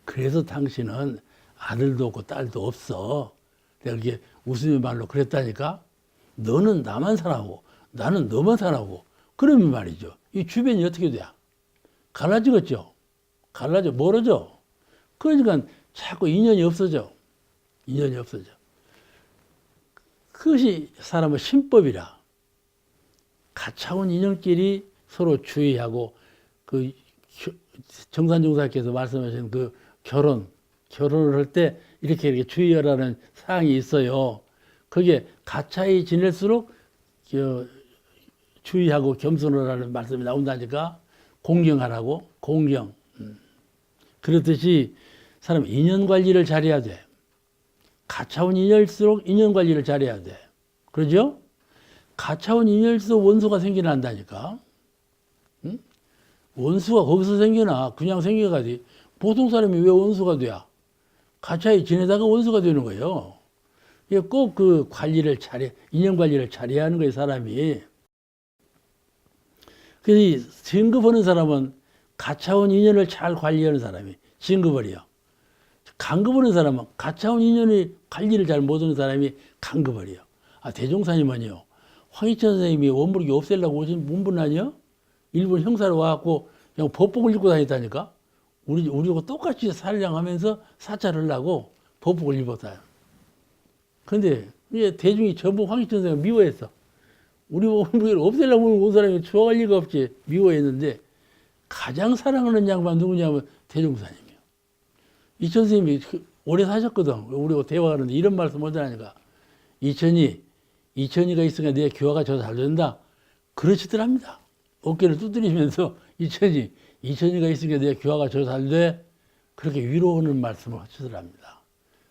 S1: 그래서 당신은 아들도 없고 딸도 없어. 내가 그게 웃으며 말로 그랬다니까. 너는 나만 사랑하고 나는 너만 사랑하고 그러면 말이죠. 이 주변이 어떻게 돼요? 갈라지겠죠. 갈라져 멀어져. 그러니까 자꾸 인연이 없어져. 인연이 없어져. 그것이 사람의 신법이라. 가차원 인연끼리 서로 주의하고 그 정산종사께서 말씀하신 그 결혼을 할 때 이렇게 주의하라는 사항이 있어요. 그게 가차히 지낼수록 주의하고 겸손을 하는 말씀이 나온다니까. 공경하라고. 공경. 그렇듯이 사람 인연 관리를 잘해야 돼. 가차원 인연일수록 인연 관리를 잘해야 돼. 그러죠? 가차원 인연일수록 원수가 생겨난다니까. 응? 원수가 거기서 생겨나. 그냥 생겨가지. 보통 사람이 왜 원수가 돼야? 가차히 지내다가 원수가 되는 거예요. 꼭 그 관리를 잘해, 인연 관리를 잘해야 하는 거예요, 사람이. 그래서 진급하는 사람은 가차원 인연을 잘 관리하는 사람이 진급을이요. 간급하는 사람은 가차원 인연의 관리를 잘 못하는 사람이 간급을이요. 아, 대종사님은요, 황희천 선생님이 원불교 없애려고 오신 분분 아니요? 일본 형사로 와갖고 그냥 법복을 입고 다녔다니까? 우리하고 똑같이 살량하면서 사찰을 하고 법복을 입었어요. 근데 이제 대중이 전부 황희천 선생님을 미워했어. 우리 원불교를 없애려고 온 사람이 좋아할 리가 없지. 미워했는데 가장 사랑하는 양반 누구냐면 대종사님이요. 이천 선생님이 오래 사셨거든. 우리하고 대화하는데 이런 말씀 하자니까 이천이가 있으니까 내 교화가 더 잘 된다. 그러시더랍니다. 어깨를 두드리면서 이천이가 있으니까 내 교화가 더 잘 돼. 그렇게 위로하는 말씀을 하시더랍니다.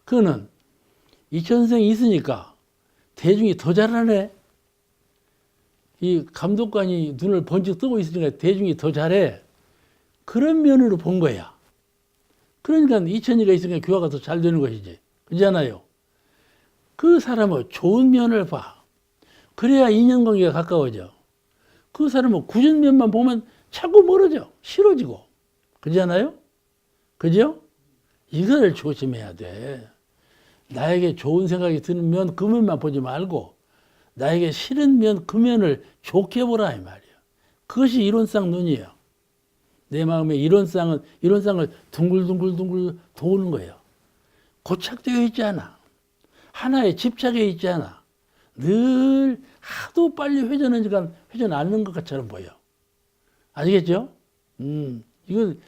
S1: 그거는 이천 선생이 있으니까 대중이 더 잘하네. 이 감독관이 눈을 번쩍 뜨고 있으니까 대중이 더 잘해. 그런 면으로 본 거야. 그러니까 이천이가 있으니까 교화가 더 잘 되는 것이지. 그렇잖아요. 그 사람은 좋은 면을 봐. 그래야 인연관계가 가까워져. 그 사람은 굳은 면만 보면 자꾸 멀어져. 싫어지고. 그렇잖아요. 그죠? 이걸 조심해야 돼. 나에게 좋은 생각이 드는 면, 그 면만 보지 말고 나에게 싫은 면, 그 면을 좋게 보라 이 말이야. 그것이 이론상 눈이에요. 내 마음에 이론상을 둥글둥글 도는 거예요. 고착되어 있지 않아. 하나에 집착해 있지 않아. 늘 하도 빨리 회전하니까 회전 않는 것처럼 보여. 아시겠죠? 이건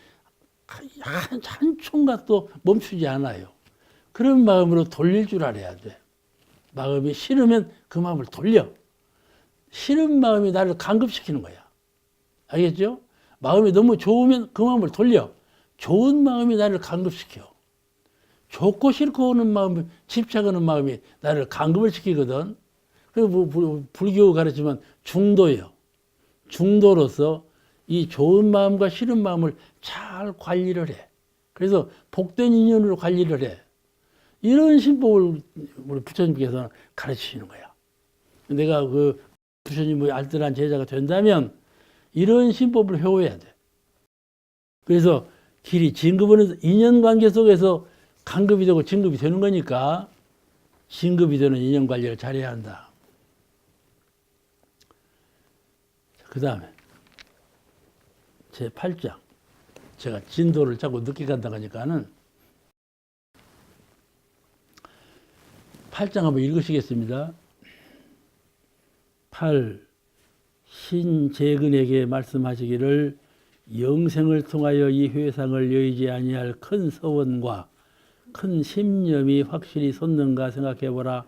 S1: 한 총각도 멈추지 않아요. 그런 마음으로 돌릴 줄 알아야 돼. 마음이 싫으면 그 마음을 돌려. 싫은 마음이 나를 간급시키는 거야. 알겠죠? 마음이 너무 좋으면 그 마음을 돌려. 좋은 마음이 나를 간급시켜. 좋고 싫고 하는 마음, 집착하는 마음이 나를 간급을 시키거든. 그리고 불교 가르치면 중도예요. 중도로서 이 좋은 마음과 싫은 마음을 잘 관리를 해. 그래서 복된 인연으로 관리를 해. 이런 신법을 우리 부처님께서 가르치시는 거야. 내가 그 부처님의 알뜰한 제자가 된다면 이런 신법을 회호해야 돼. 그래서 길이 진급은 인연관계 속에서 간급이 되고 진급이 되는 거니까 진급이 되는 인연관리를 잘해야 한다. 그 다음에 제 8장. 제가 진도를 자꾸 늦게 간다고 하니까는 8장 한번 읽으시겠습니다. 8. 신재근에게 말씀하시기를 영생을 통하여 이 회상을 여의지 아니할 큰 서원과 큰 심념이 확실히 솟는가 생각해보라.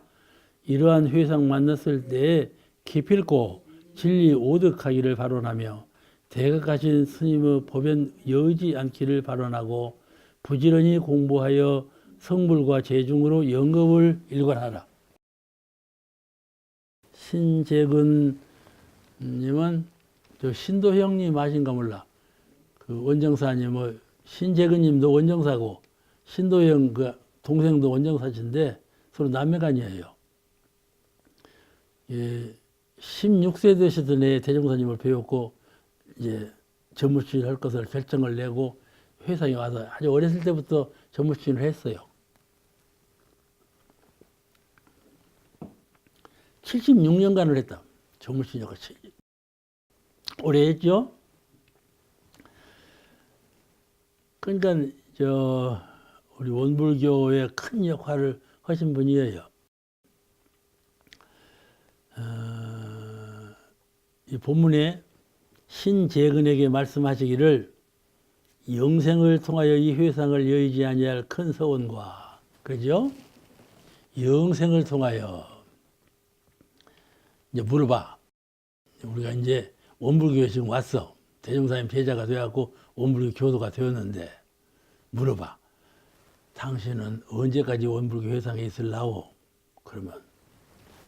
S1: 이러한 회상 만났을 때에 기필코 진리 오득하기를 발언하며 대각하신 스님의 법엔 여의지 않기를 발언하고 부지런히 공부하여 성불과 재중으로 영겁을 일관하라. 신재근 님은 저 신도형님 아신가 몰라. 그 원정사님, 신재근 님도 원정사고 신도형 그 동생도 원정사신데 서로 남매간이에요. 예, 16세 되시던 해 대종사님을 배웠고 이제 전무추진을 할 것을 결정을 내고 회상에 와서 아주 어렸을 때부터 전무추진을 했어요. 76년간을 했다. 전무추진을 오래 했죠. 그러니까 우리 원불교의 큰 역할을 하신 분이에요. 이 본문에 신재근에게 말씀하시기를 영생을 통하여 이 회상을 여의지 아니할 큰 서원과, 그죠? 영생을 통하여 이제 물어봐. 우리가 이제 원불교에 지금 왔어. 대종사님 제자가 되었고 원불교 교도가 되었는데 물어봐. 당신은 언제까지 원불교 회상에 있을라오? 그러면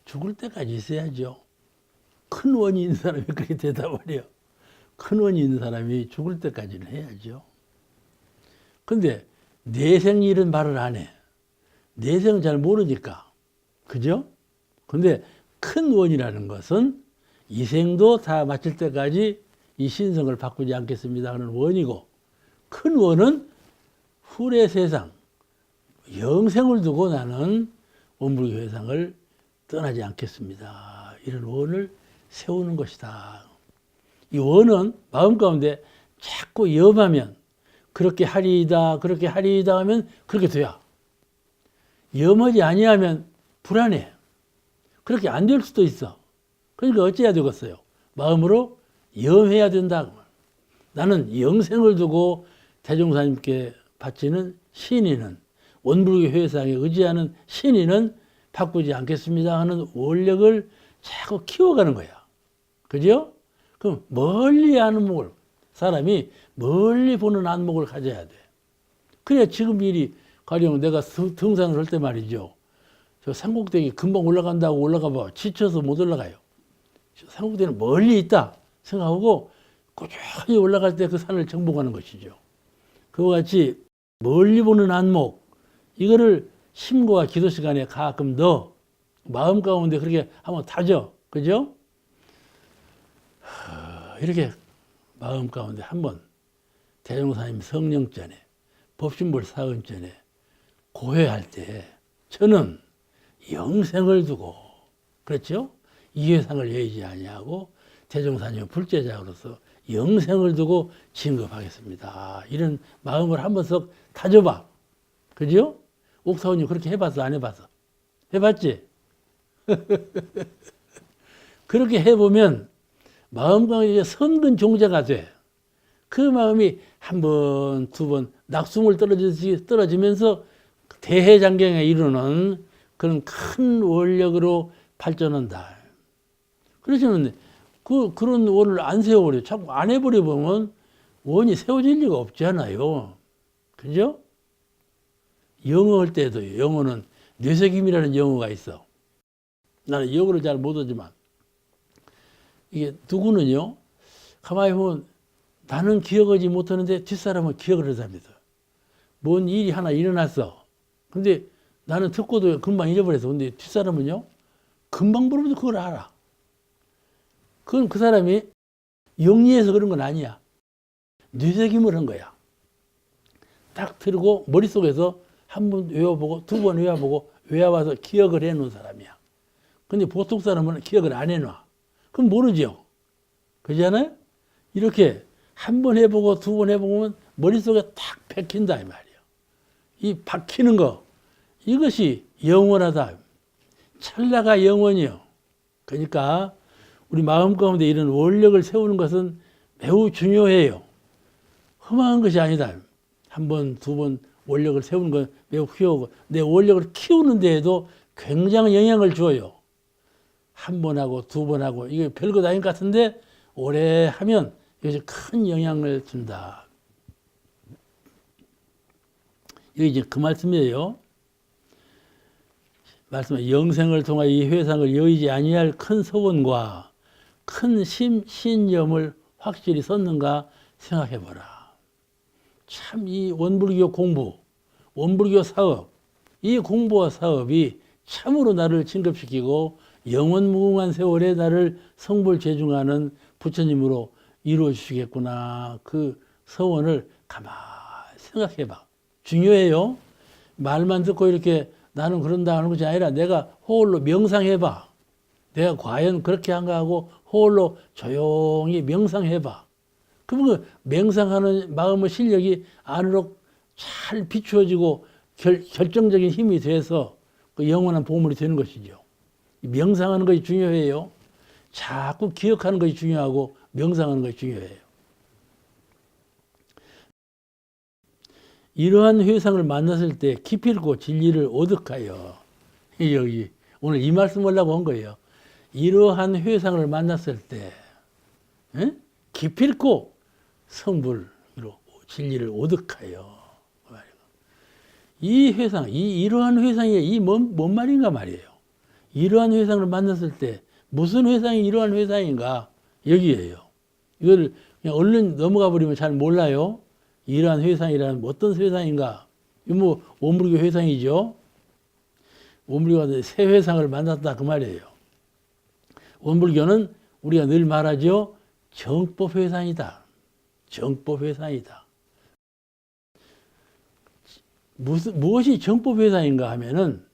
S1: 죽을 때까지 있어야죠. 큰 원이 있는 사람이 그렇게 대답을 해요. 큰 원이 있는 사람이 죽을 때까지는 해야죠. 근데 내생 일은 말을 안 해. 내생은 잘 모르니까. 그죠? 근데 큰 원이라는 것은 이 생도 다 마칠 때까지 이 신성을 바꾸지 않겠습니다 하는 원이고, 큰 원은 후래 세상, 영생을 두고 나는 원불교 회상을 떠나지 않겠습니다. 이런 원을 세우는 것이다. 이 원은 마음 가운데 자꾸 염하면 그렇게 하리이다, 그렇게 하리이다 하면 그렇게 돼야. 염하지 아니하면 불안해. 그렇게 안 될 수도 있어. 그러니까 어찌해야 되겠어요? 마음으로 염해야 된다. 나는 영생을 두고 대종사님께 바치는 신의는, 원불교 회상에 의지하는 신의는 바꾸지 않겠습니다 하는 원력을 자꾸 키워가는 거야. 그죠? 그럼 멀리 안목을, 사람이 멀리 보는 안목을 가져야 돼. 그래야 지금 일이, 가령 내가 등산을 할 때 말이죠. 저 산꼭대기 금방 올라간다고 올라가 봐. 지쳐서 못 올라가요. 산꼭대기는 멀리 있다 생각하고 꾸준히 올라갈 때 그 산을 정복하는 것이죠. 그와 같이 멀리 보는 안목, 이거를 심고와 기도 시간에 가끔 더 마음 가운데 그렇게 한번 다져. 그죠? 이렇게 마음 가운데 한번 대종사님 성령전에, 법신불 사은전에 고해할 때 저는 영생을 두고, 그렇죠? 이 회상을 여의지 아니하고 대종사님 불제자로서 영생을 두고 진급하겠습니다. 이런 마음을 한 번씩 다져봐. 그죠? 옥사원님 그렇게 해봤어? 안 해봤어? 해봤지? 그렇게 해보면 마음 가운데 선근 종자가 돼. 그 마음이 한 번, 두 번 낙수물 떨어지면서 대해장경에 이르는 그런 큰 원력으로 발전한다. 그러시면 그런 원을 안 세워버려. 자꾸 안 해버려 보면 원이 세워질 리가 없잖아요. 그죠? 영어 할 때도 영어는 뇌색임이라는 영어가 있어. 나는 영어를 잘 못하지만 이게 누구는요, 가만히 보면 나는 기억하지 못하는데 뒷사람은 기억을 해서 합니다. 뭔 일이 하나 일어났어. 근데 나는 듣고도 금방 잊어버려서. 근데 뒷사람은요, 금방 물어보면 그걸 알아. 그건 그 사람이 영리해서 그런 건 아니야. 뇌색임을 한 거야. 딱 들고 머릿속에서 한 번 외워보고 두 번 외워보고 외워봐서 기억을 해놓은 사람이야. 근데 보통 사람은 기억을 안 해놔. 그럼 모르죠. 그렇잖아요? 이렇게 한 번 해보고 두 번 해보면 머릿속에 탁 박힌다 이 말이에요. 이 박히는 거, 이것이 영원하다. 찰나가 영원이요. 그러니까 우리 마음 가운데 이런 원력을 세우는 것은 매우 중요해요. 험한 것이 아니다. 한 번, 두 번 원력을 세우는 건 매우 귀하고, 내 원력을 키우는 데에도 굉장한 영향을 줘요. 한 번 하고 두 번 하고 이게 별것 아닌 것 같은데 오래 하면 이것이 큰 영향을 준다. 이게 이제 그 말씀이에요. 말씀은 영생을 통하여 이 회상을 여의지 아니할 큰 서원과 큰 신념을 확실히 섰는가 생각해보라. 참 이 원불교 공부, 원불교 사업, 이 공부와 사업이 참으로 나를 진급시키고 영원 무궁한 세월에 나를 성불재중하는 부처님으로 이루어 주시겠구나. 그 서원을 가만히 생각해 봐. 중요해요. 말만 듣고 이렇게 나는 그런다 하는 것이 아니라 내가 호흡로 명상해 봐. 내가 과연 그렇게 한가 하고 호흡로 조용히 명상해 봐. 그러면 그 명상하는 마음의 실력이 안으로 잘 비추어지고 결정적인 힘이 돼서 그 영원한 보물이 되는 것이죠. 명상하는 것이 중요해요. 자꾸 기억하는 것이 중요하고 명상하는 것이 중요해요. 이러한 회상을 만났을 때 기필코 진리를 오득하여, 여기 오늘 이 말씀 하려고 한 거예요. 이러한 회상을 만났을 때 기필코 성불로 진리를 오득하여. 이 회상, 이러한 회상이 뭔 말인가 말이에요. 이러한 회상을 만났을 때 무슨 회상이 이러한 회상인가? 여기에요. 이걸 그냥 얼른 넘어가 버리면 잘 몰라요. 이러한 회상이라는 어떤 회상인가? 이 뭐 원불교 회상이죠. 원불교가 새 회상을 만났다 그 말이에요. 원불교는 우리가 늘 말하죠. 정법 회상이다. 정법 회상이다. 무엇이 정법 회상인가 하면은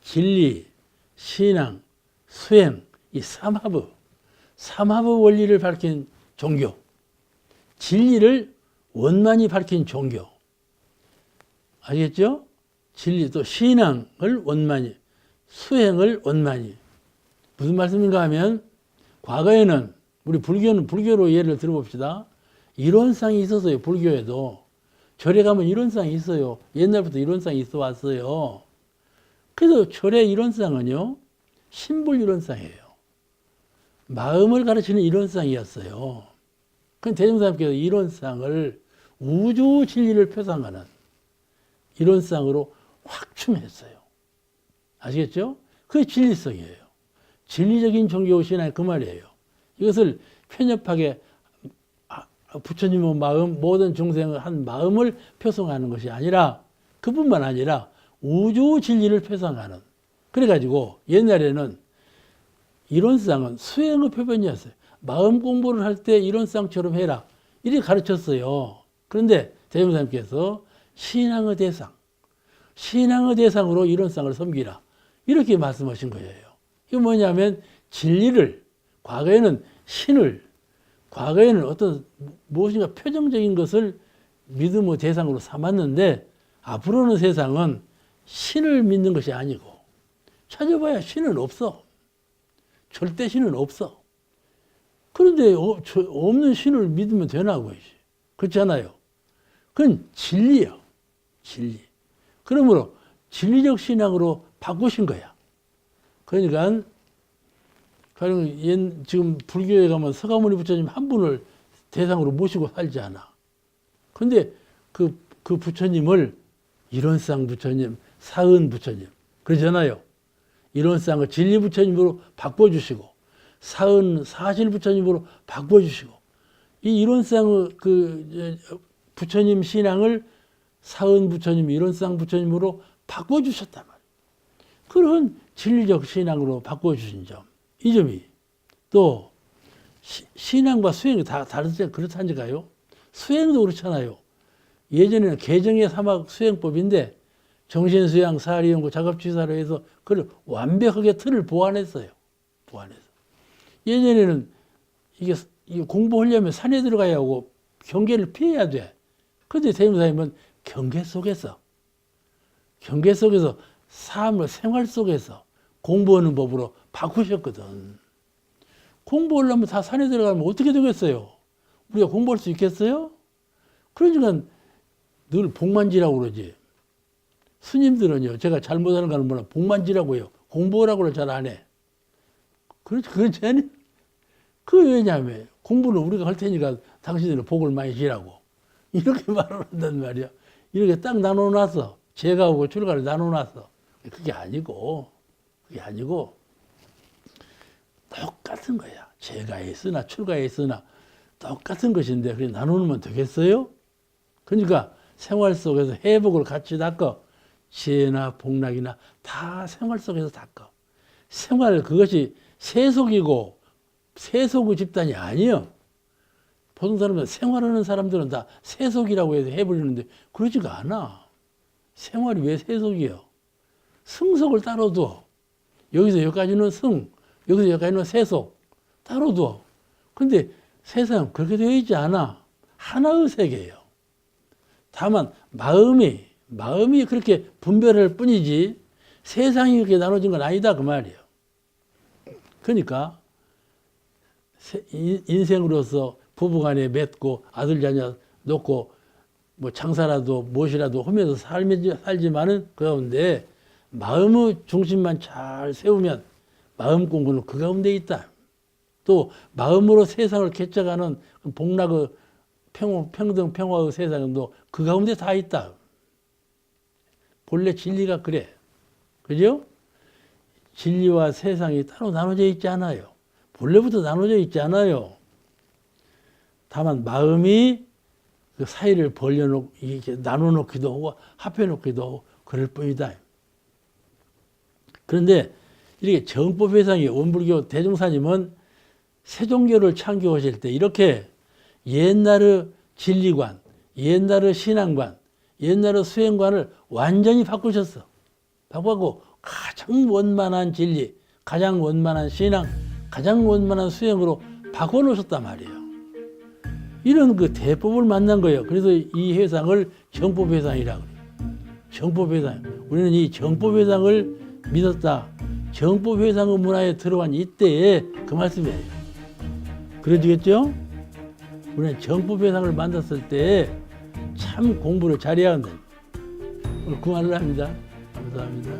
S1: 진리, 신앙, 수행, 이 삼합의 원리를 밝힌 종교, 진리를 원만히 밝힌 종교. 아시겠죠? 진리 또 신앙을 원만히, 수행을 원만히. 무슨 말씀인가 하면 과거에는 우리 불교로 예를 들어봅시다. 이론상이 있었어요. 불교에도. 절에 가면 이론상이 있어요. 옛날부터 이론상이 있어 왔어요. 그래서 절의 이론상은요. 신불 이론상이에요. 마음을 가르치는 이론상이었어요. 그럼 대종사님께서 이론상을 우주 진리를 표상하는 이론상으로 확충했어요. 아시겠죠? 그게 진리성이에요. 진리적인 종교 신앙이 그 말이에요. 이것을 편협하게 부처님의 마음, 모든 중생의 한 마음을 표성하는 것이 아니라 그뿐만 아니라 우주 진리를 표상하는. 그래가지고 옛날에는 이론상은 수행의 표본이었어요. 마음 공부를 할 때 이론상처럼 해라. 이렇게 가르쳤어요. 그런데 대종사님께서 신앙의 대상으로 이론상을 섬기라. 이렇게 말씀하신 거예요. 이게 뭐냐면 진리를, 과거에는 신을, 과거에는 어떤 무엇인가 표정적인 것을 믿음의 대상으로 삼았는데 앞으로는 세상은 신을 믿는 것이 아니고 찾아봐야 신은 없어. 절대 신은 없어. 그런데 없는 신을 믿으면 되나? 그렇잖아요. 그건 진리야. 진리. 그러므로 진리적 신앙으로 바꾸신 거야. 그러니까 지금 불교에 가면 서가모니 부처님 한 분을 대상으로 모시고 살지 않아. 그런데 그 부처님을 이론상 부처님, 사은 부처님 그러잖아요. 이론상을 진리 부처님으로 바꿔주시고 사은 사실 부처님으로 바꿔주시고 이 이론상의 부처님 신앙을 사은 부처님, 이론상 부처님으로 바꿔주셨단 말이에요. 그런 진리적 신앙으로 바꿔주신 점. 이 점이 또 신앙과 수행이 다 다르지 그렇다니까요. 수행도 그렇잖아요. 예전에는 개정의 사막 수행법인데 정신수양, 사리연구, 작업취사로 해서 그걸 완벽하게 틀을 보완했어요. 예전에는 이게 공부하려면 산에 들어가야 하고 경계를 피해야 돼. 그런데 대종사님은 경계 속에서 삶을 생활 속에서 공부하는 법으로 바꾸셨거든. 공부하려면 다 산에 들어가면 어떻게 되겠어요? 우리가 공부할 수 있겠어요? 그러니까 늘 복만지라고 그러지. 스님들은요, 제가 잘못하는 거는 뭐라 복만지라고 해요. 공부하라고는 잘 안 해. 그렇지 않니? 왜냐면 공부는 우리가 할 테니까 당신들은 복을 많이 지라고. 이렇게 말을 한단 말이야. 이렇게 딱 나눠놨어. 재가하고 출가를 나눠놨어. 그게 아니고 똑같은 거야. 재가에 있으나 출가에 있으나 똑같은 것인데 그냥 나누면 되겠어요? 그러니까 생활 속에서 회복을 같이 닦아. 지혜나 복락이나 다 생활 속에서 닦아. 생활 그것이 세속이고 세속의 집단이 아니에요. 보통 사람들 생활하는 사람들은 다 세속이라고 해서 해버리는데 그러지가 않아. 생활이 왜 세속이에요? 승속을 따로 둬. 여기서 여기까지는 승, 여기서 여기까지는 세속 따로 둬. 근데 세상은 그렇게 되어 있지 않아. 하나의 세계예요. 다만 마음이 그렇게 분별할 뿐이지 세상이 그렇게 나눠진 건 아니다 그 말이에요. 그러니까 인생으로서 부부간에 맺고 아들 자녀 놓고 뭐 장사라도 무엇이라도 하면서 살지만은 그 가운데 마음의 중심만 잘 세우면 마음 공부는 그 가운데 있다. 또 마음으로 세상을 개척하는 복락의 평등 평화의 세상도 그 가운데 다 있다. 본래 진리가 그래. 그죠? 진리와 세상이 따로 나눠져 있지 않아요. 본래부터 나눠져 있지 않아요. 다만 마음이 그 사이를 벌려놓고 이렇게 나눠놓기도 하고 합해놓기도 하고 그럴 뿐이다. 그런데 이렇게 정법회상이 원불교 대종사님은 세종교를 창교하실 때 이렇게 옛날의 진리관, 옛날의 신앙관, 옛날의 수행관을 완전히 바꾸셨어. 바꾸고 가장 원만한 진리, 가장 원만한 신앙, 가장 원만한 수행으로 바꿔놓으셨단 말이에요. 이런 그 대법을 만난 거예요. 그래서 이 회상을 정법회상이라고 그래요. 정법회상. 우리는 이 정법회상을 믿었다. 정법회상의 문화에 들어간 이때에 그 말씀이에요. 그러지겠죠? 우리는 정법회상을 만났을 때 참 공부를 잘해야 한다. 오늘 그 말을 합니다. 감사합니다.